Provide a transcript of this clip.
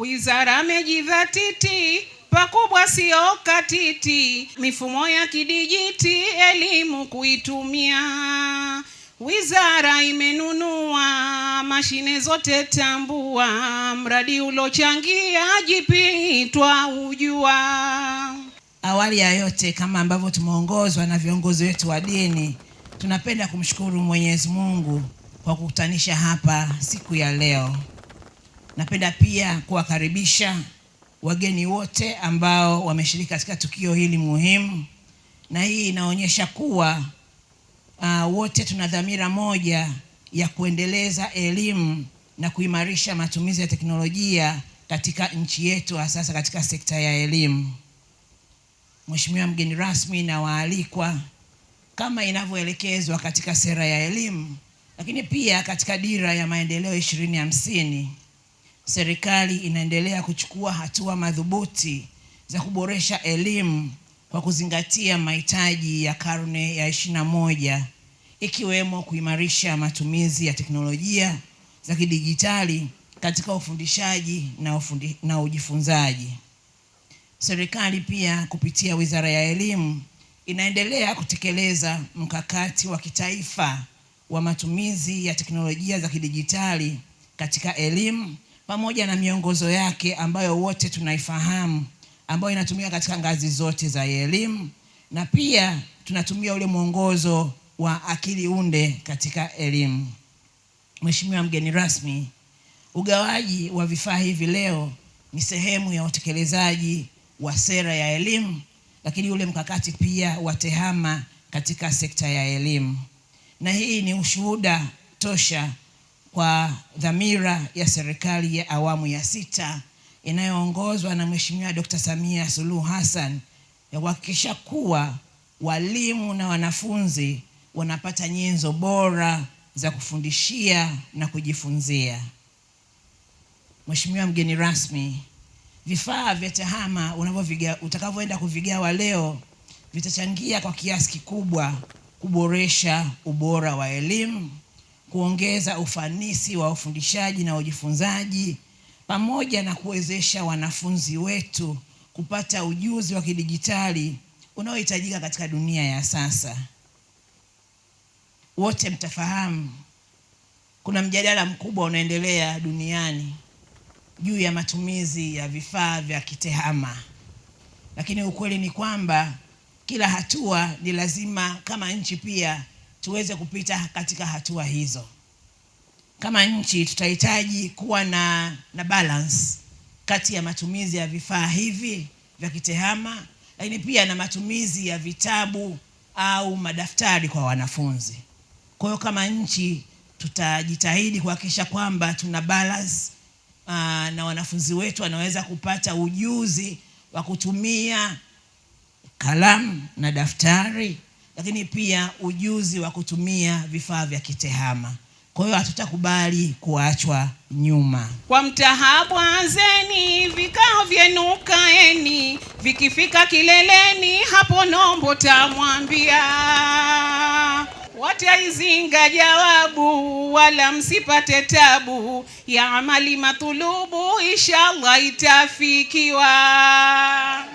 Wizara amejidhatiti pakubwa sio katiti, mifumo ya kidijiti elimu kuitumia. Wizara imenunua mashine zote tambua, mradi ulochangia jipitwa ujua. Awali ya yote, kama ambavyo tumeongozwa na viongozi wetu wa dini, tunapenda kumshukuru Mwenyezi Mungu kwa kukutanisha hapa siku ya leo. Napenda pia kuwakaribisha wageni wote ambao wameshiriki katika tukio hili muhimu, na hii inaonyesha kuwa wote tuna dhamira moja ya kuendeleza elimu na kuimarisha matumizi ya teknolojia katika nchi yetu, hasa katika sekta ya elimu. Mheshimiwa mgeni rasmi na waalikwa, kama inavyoelekezwa katika sera ya elimu, lakini pia katika dira ya maendeleo 2050, serikali inaendelea kuchukua hatua madhubuti za kuboresha elimu kwa kuzingatia mahitaji ya karne ya 21, ikiwemo kuimarisha matumizi ya teknolojia za kidijitali katika ufundishaji na ujifunzaji. Serikali pia kupitia Wizara ya Elimu inaendelea kutekeleza mkakati wa kitaifa wa matumizi ya teknolojia za kidijitali katika elimu, pamoja na miongozo yake ambayo wote tunaifahamu, ambayo inatumika katika ngazi zote za elimu, na pia tunatumia ule mwongozo wa akili unde katika elimu. Mheshimiwa mgeni rasmi, ugawaji wa vifaa hivi leo ni sehemu ya utekelezaji wa sera ya elimu, lakini ule mkakati pia wa tehama katika sekta ya elimu. Na hii ni ushuhuda tosha kwa dhamira ya serikali ya awamu ya 6 inayoongozwa na Mheshimiwa Dr. Samia Suluhu Hassan ya kuhakikisha kuwa walimu na wanafunzi wanapata nyenzo bora za kufundishia na kujifunzia. Mheshimiwa mgeni rasmi, vifaa vya tehama utakavyoenda kuvigawa leo vitachangia kwa kiasi kikubwa kuboresha ubora wa elimu, kuongeza ufanisi wa ufundishaji na ujifunzaji, pamoja na kuwezesha wanafunzi wetu kupata ujuzi wa kidijitali unaohitajika katika dunia ya sasa. Wote mtafahamu kuna mjadala mkubwa unaendelea duniani juu ya matumizi ya vifaa vya kitehama, lakini ukweli ni kwamba kila hatua ni lazima kama nchi pia tuweze kupita katika hatua hizo. Kama nchi tutahitaji kuwa na balance kati ya matumizi ya vifaa hivi vya kitehama, lakini pia na matumizi ya vitabu au madaftari kwa wanafunzi. Kwa hiyo kama nchi tutajitahidi kuhakikisha kwamba tuna balance na wanafunzi wetu wanaweza kupata ujuzi wa kutumia kalamu na daftari, lakini pia ujuzi wa kutumia vifaa vya kitehama. Kwa hiyo hatutakubali kuachwa nyuma. Kwa mtahabu anzeni, vikao vyenu kaeni, vikifika kileleni hapo nombo tamwambia. Wataizinga jawabu wala msipate tabu, ya amali matulubu inshallah itafikiwa.